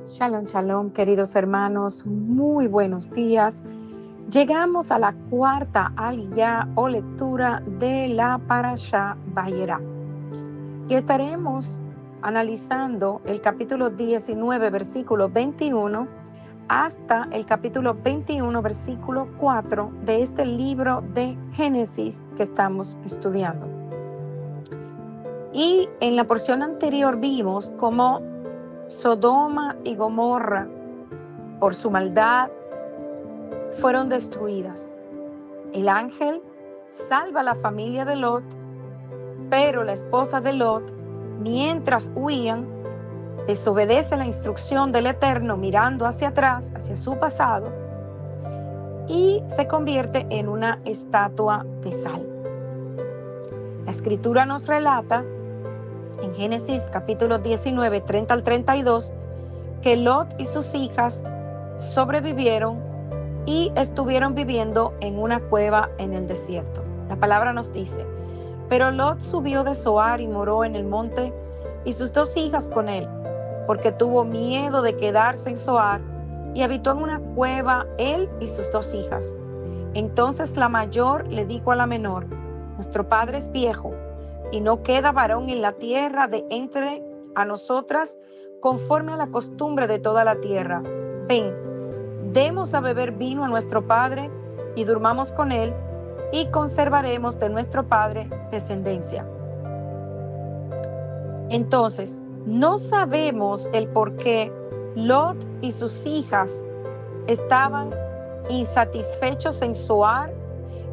Shalom, shalom, queridos hermanos, muy buenos días. Llegamos a la cuarta aliyá o lectura de la Parashá Vayera y estaremos analizando el capítulo 19, versículo 21 hasta el capítulo 21, versículo 4 de este libro de Génesis que estamos estudiando. Y en la porción anterior vimos cómo Sodoma y Gomorra, por su maldad, fueron destruidas. El ángel salva a la familia de Lot, pero la esposa de Lot, mientras huían, desobedece la instrucción del Eterno mirando hacia atrás, hacia su pasado, y se convierte en una estatua de sal. La escritura nos relata en Génesis capítulo 19, 30 al 32, que Lot y sus hijas sobrevivieron y estuvieron viviendo en una cueva en el desierto. La palabra nos dice: pero Lot subió de Zoar y moró en el monte, y sus dos hijas con él, porque tuvo miedo de quedarse en Zoar, y habitó en una cueva él y sus dos hijas. Entonces la mayor le dijo a la menor: nuestro padre es viejo, y no queda varón en la tierra de entre a nosotras conforme a la costumbre de toda la tierra. Ven, demos a beber vino a nuestro padre y durmamos con él, y conservaremos de nuestro padre descendencia. Entonces, no sabemos el por qué Lot y sus hijas estaban insatisfechos en Zoar,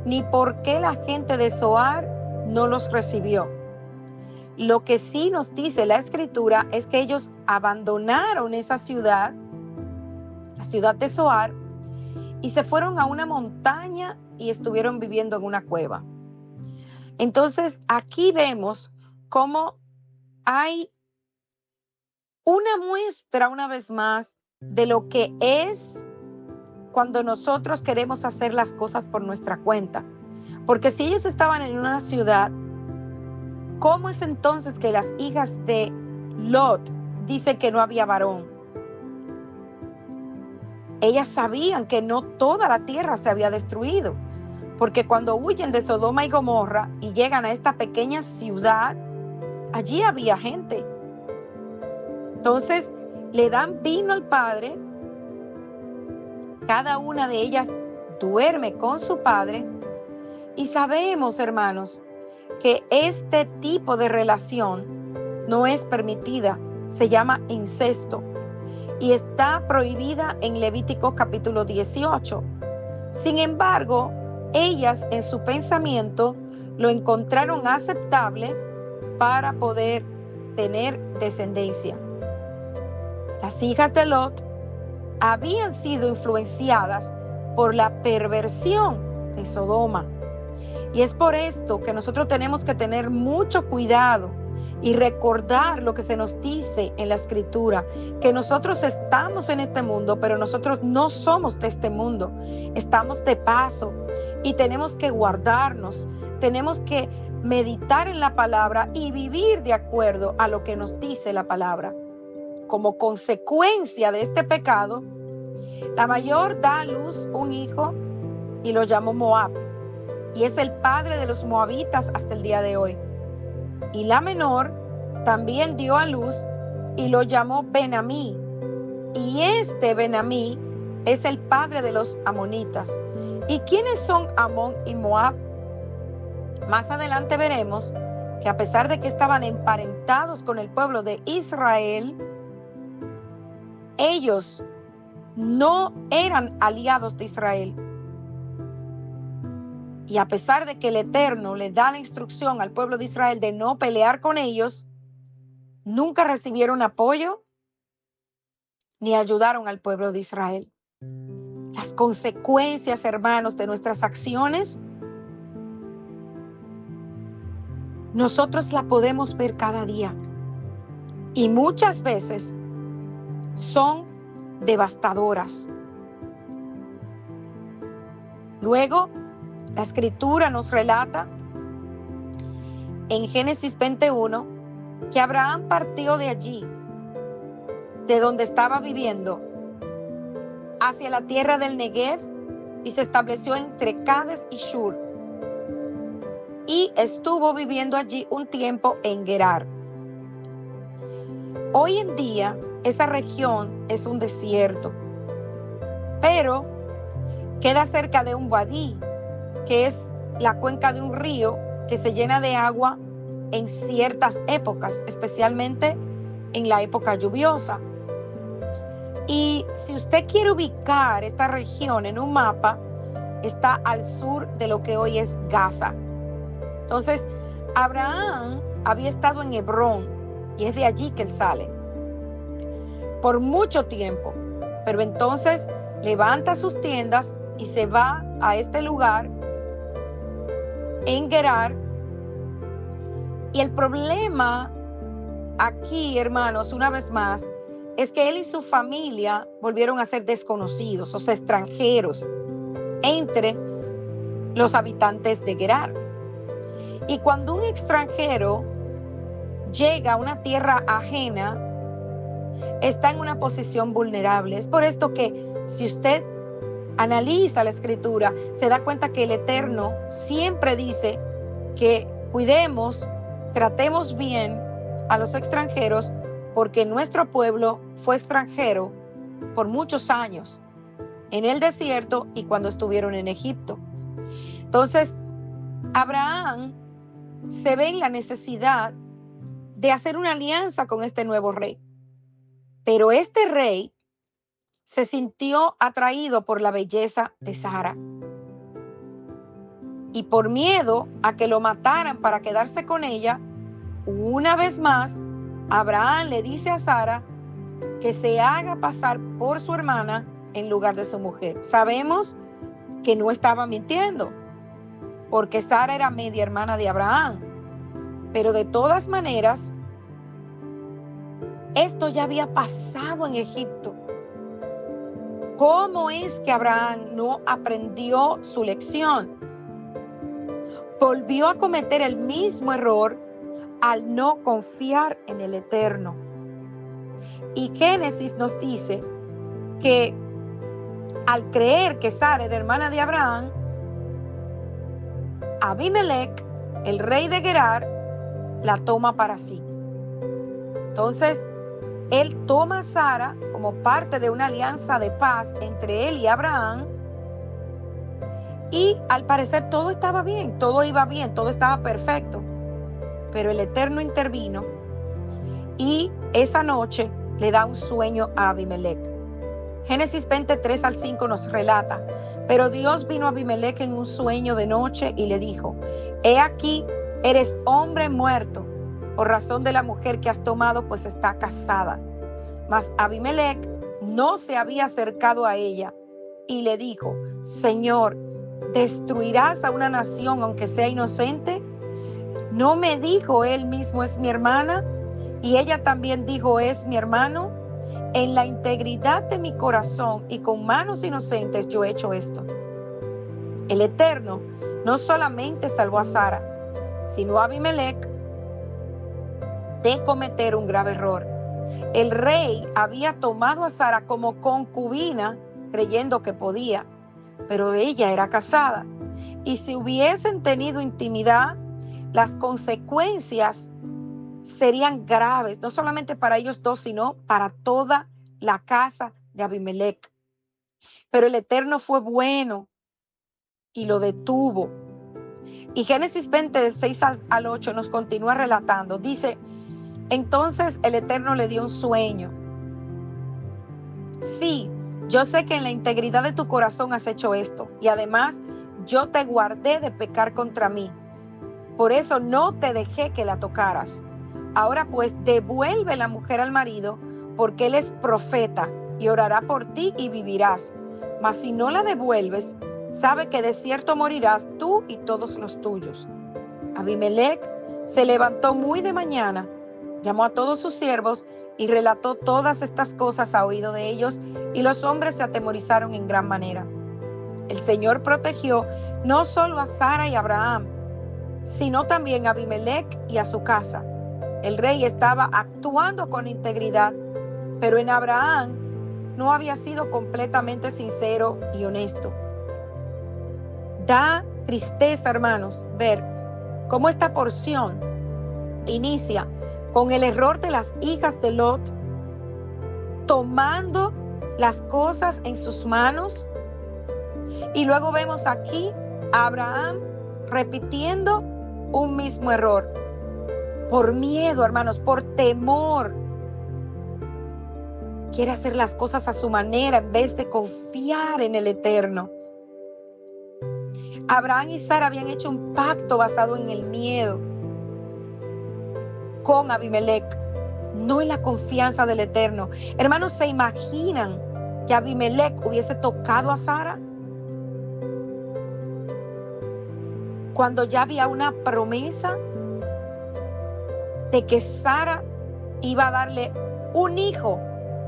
ni por qué la gente de Zoar no los recibió. Lo que sí nos dice la escritura es que ellos abandonaron esa ciudad, la ciudad de Zoar, y se fueron a una montaña y estuvieron viviendo en una cueva. Entonces, aquí vemos cómo hay una muestra, una vez más, de lo que es cuando nosotros queremos hacer las cosas por nuestra cuenta. Porque si ellos estaban en una ciudad, ¿cómo es entonces que las hijas de Lot dicen que no había varón? Ellas sabían que no toda la tierra se había destruido, porque cuando huyen de Sodoma y Gomorra y llegan a esta pequeña ciudad, allí había gente. Entonces le dan vino al padre, cada una de ellas duerme con su padre, y sabemos, hermanos, que este tipo de relación no es permitida, se llama incesto y está prohibida en Levítico capítulo 18. Sin embargo, ellas en su pensamiento lo encontraron aceptable para poder tener descendencia. Las hijas de Lot habían sido influenciadas por la perversión de Sodoma. Y es por esto que nosotros tenemos que tener mucho cuidado y recordar lo que se nos dice en la escritura, que nosotros estamos en este mundo, pero nosotros no somos de este mundo, estamos de paso y tenemos que guardarnos, tenemos que meditar en la palabra y vivir de acuerdo a lo que nos dice la palabra. Como consecuencia de este pecado, la mayor da a luz un hijo y lo llamó Moab, y es el padre de los moabitas hasta el día de hoy. Y la menor también dio a luz y lo llamó Ben-Amí, y este Ben-Amí es el padre de los amonitas. ¿Y quiénes son Amón y Moab? Más adelante veremos que a pesar de que estaban emparentados con el pueblo de Israel, ellos no eran aliados de Israel. Y a pesar de que el Eterno le da la instrucción al pueblo de Israel de no pelear con ellos, nunca recibieron apoyo ni ayudaron al pueblo de Israel. Las consecuencias, hermanos, de nuestras acciones, nosotros la podemos ver cada día. Y muchas veces son devastadoras. Luego, la escritura nos relata en Génesis 21 que Abraham partió de allí de donde estaba viviendo hacia la tierra del Negev y se estableció entre Cades y Shur. Y estuvo viviendo allí un tiempo en Gerar. Hoy en día esa región es un desierto, pero queda cerca de un wadí, que es la cuenca de un río que se llena de agua en ciertas épocas, especialmente en la época lluviosa. Y si usted quiere ubicar esta región en un mapa, está al sur de lo que hoy es Gaza. Entonces, Abraham había estado en Hebrón y es de allí que él sale por mucho tiempo, pero entonces levanta sus tiendas y se va a este lugar en Gerar. Y el problema aquí, hermanos, una vez más, es que él y su familia volvieron a ser desconocidos, o sea, extranjeros entre los habitantes de Gerar. Y cuando un extranjero llega a una tierra ajena, está en una posición vulnerable. Es por esto que si usted analiza la escritura, se da cuenta que el Eterno siempre dice que cuidemos, tratemos bien a los extranjeros, porque nuestro pueblo fue extranjero por muchos años en el desierto y cuando estuvieron en Egipto. Entonces, Abraham se ve en la necesidad de hacer una alianza con este nuevo rey. Pero este rey se sintió atraído por la belleza de Sara. Y por miedo a que lo mataran para quedarse con ella, una vez más, Abraham le dice a Sara que se haga pasar por su hermana en lugar de su mujer. Sabemos que no estaba mintiendo, porque Sara era media hermana de Abraham. Pero de todas maneras, esto ya había pasado en Egipto. ¿Cómo es que Abraham no aprendió su lección? Volvió a cometer el mismo error al no confiar en el Eterno. Y Génesis nos dice que al creer que Sara era hermana de Abraham, Abimelech, el rey de Gerar, la toma para sí. Entonces, él toma a Sara como parte de una alianza de paz entre él y Abraham. Y al parecer todo estaba bien, todo iba bien, todo estaba perfecto. Pero el Eterno intervino y esa noche le da un sueño a Abimelech. Génesis 23 al 5 nos relata: pero Dios vino a Abimelech en un sueño de noche y le dijo: he aquí, eres hombre muerto por razón de la mujer que has tomado, pues está casada. Mas Abimelech no se había acercado a ella y le dijo: Señor, ¿destruirás a una nación aunque sea inocente? ¿No me dijo él mismo es mi hermana? Y ella también dijo es mi hermano. En la integridad de mi corazón y con manos inocentes yo he hecho esto. El Eterno no solamente salvó a Sara, sino a Abimelech de cometer un grave error. El rey había tomado a Sara como concubina, creyendo que podía, pero ella era casada. Y si hubiesen tenido intimidad, las consecuencias serían graves, no solamente para ellos dos, sino para toda la casa de Abimelech. Pero el Eterno fue bueno y lo detuvo. Y Génesis 20, del 6 al 8 nos continúa relatando. Dice: entonces el Eterno le dio un sueño. Sí, yo sé que en la integridad de tu corazón has hecho esto, y además yo te guardé de pecar contra mí. Por eso no te dejé que la tocaras. Ahora pues devuelve la mujer al marido, porque él es profeta y orará por ti y vivirás. Mas si no la devuelves, sabe que de cierto morirás tú y todos los tuyos. Abimelech se levantó muy de mañana, llamó a todos sus siervos y relató todas estas cosas a oído de ellos, y los hombres se atemorizaron en gran manera. El Señor protegió no solo a Sara y a Abraham, sino también a Abimelech y a su casa. El rey estaba actuando con integridad Pero en Abraham no había sido completamente sincero y honesto. Da tristeza, hermanos, ver cómo esta porción inicia con el error de las hijas de Lot, tomando las cosas en sus manos. Y luego vemos aquí a Abraham repitiendo un mismo error. Por miedo, hermanos, por temor. Quiere hacer las cosas a su manera en vez de confiar en el Eterno. Abraham y Sara habían hecho un pacto basado en el miedo con Abimelech, no en la confianza del Eterno. Hermanos, ¿se imaginan que Abimelech hubiese tocado a Sara cuando ya había una promesa de que Sara iba a darle un hijo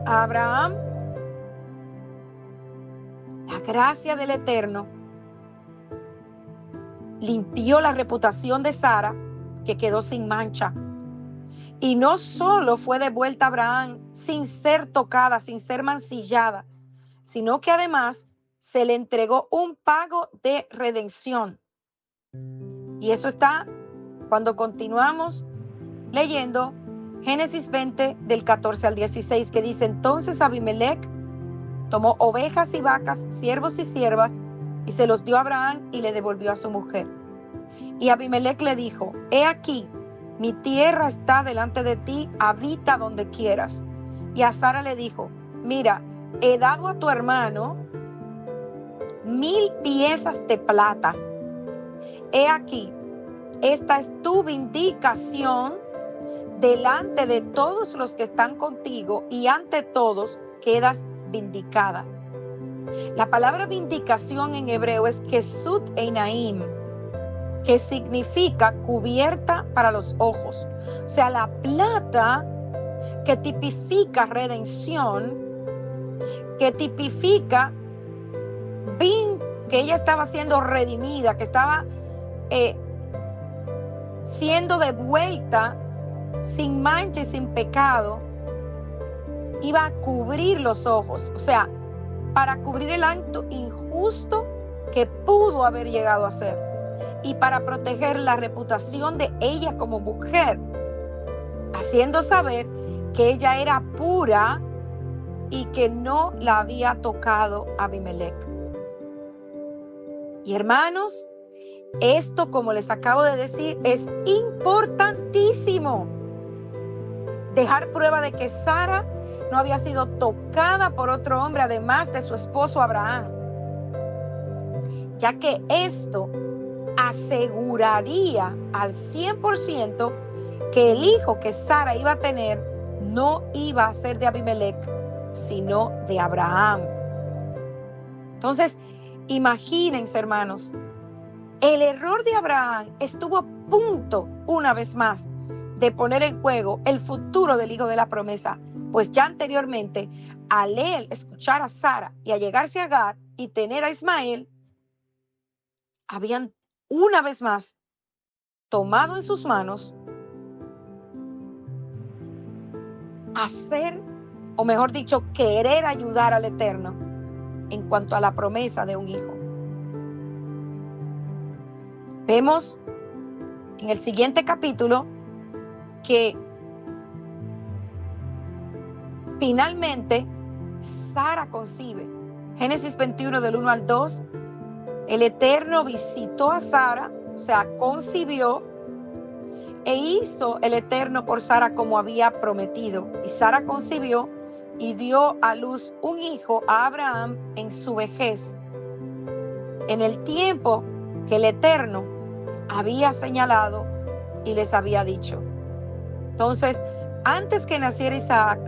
a Abraham? La gracia del Eterno limpió la reputación de Sara, que quedó sin mancha. Y no solo fue devuelta a Abraham sin ser tocada, sin ser mancillada, sino que además se le entregó un pago de redención. Y eso está cuando continuamos leyendo Génesis 20 del 14 al 16, que dice: entonces Abimelech tomó ovejas y vacas, siervos y siervas, y se los dio a Abraham y le devolvió a su mujer. Y Abimelech le dijo: he aquí, mi tierra está delante de ti, habita donde quieras. Y a Sara le dijo: mira, he dado a tu hermano 1000 piezas de plata. He aquí, esta es tu vindicación delante de todos los que están contigo, y ante todos quedas vindicada. La palabra vindicación en hebreo es kesut einaim, que significa cubierta para los ojos. O sea, la plata que tipifica redención, que tipifica que ella estaba siendo redimida, que estaba siendo devuelta sin mancha y sin pecado, iba a cubrir los ojos. O sea, para cubrir el acto injusto que pudo haber llegado a ser, y para proteger la reputación de ella como mujer, haciendo saber que ella era pura y que no la había tocado Abimelech. Y hermanos, esto, como les acabo de decir, es importantísimo. Dejar prueba de que Sara no había sido tocada por otro hombre, además de su esposo Abraham, ya que esto aseguraría al 100% que el hijo que Sara iba a tener no iba a ser de Abimelech, sino de Abraham. Entonces, imagínense, hermanos, el error de Abraham estuvo a punto, una vez más, de poner en juego el futuro del hijo de la promesa, pues ya anteriormente, al él escuchar a Sara y allegarse a Agar y tener a Ismael, habían una vez más tomado en sus manos hacer, o mejor dicho, querer ayudar al Eterno en cuanto a la promesa de un hijo. Vemos en el siguiente capítulo que finalmente Sara concibe. Génesis 21 del 1 al 2. El Eterno visitó a Sara, o sea, concibió, e hizo el Eterno por Sara como había prometido. Y Sara concibió y dio a luz un hijo a Abraham en su vejez, en el tiempo que el Eterno había señalado y les había dicho. Entonces, antes que naciera Isaac,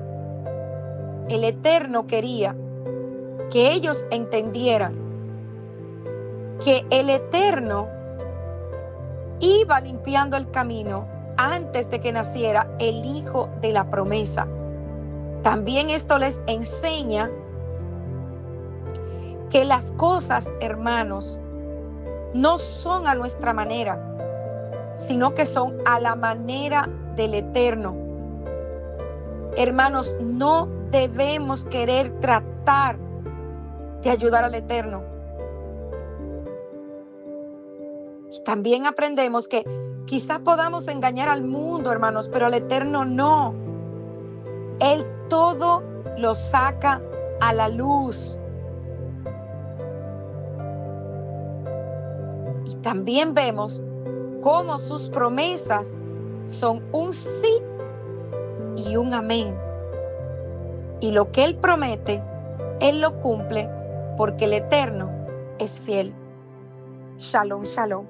el Eterno quería que ellos entendieran que el Eterno iba limpiando el camino antes de que naciera el hijo de la promesa. También esto les enseña que las cosas, hermanos, no son a nuestra manera, sino que son a la manera del Eterno. Hermanos, no debemos querer tratar de ayudar al Eterno. Y también aprendemos que quizás podamos engañar al mundo, hermanos, pero al Eterno no. Él todo lo saca a la luz. Y también vemos cómo sus promesas son un sí y un amén. Y lo que Él promete, Él lo cumple porque el Eterno es fiel. Shalom, shalom.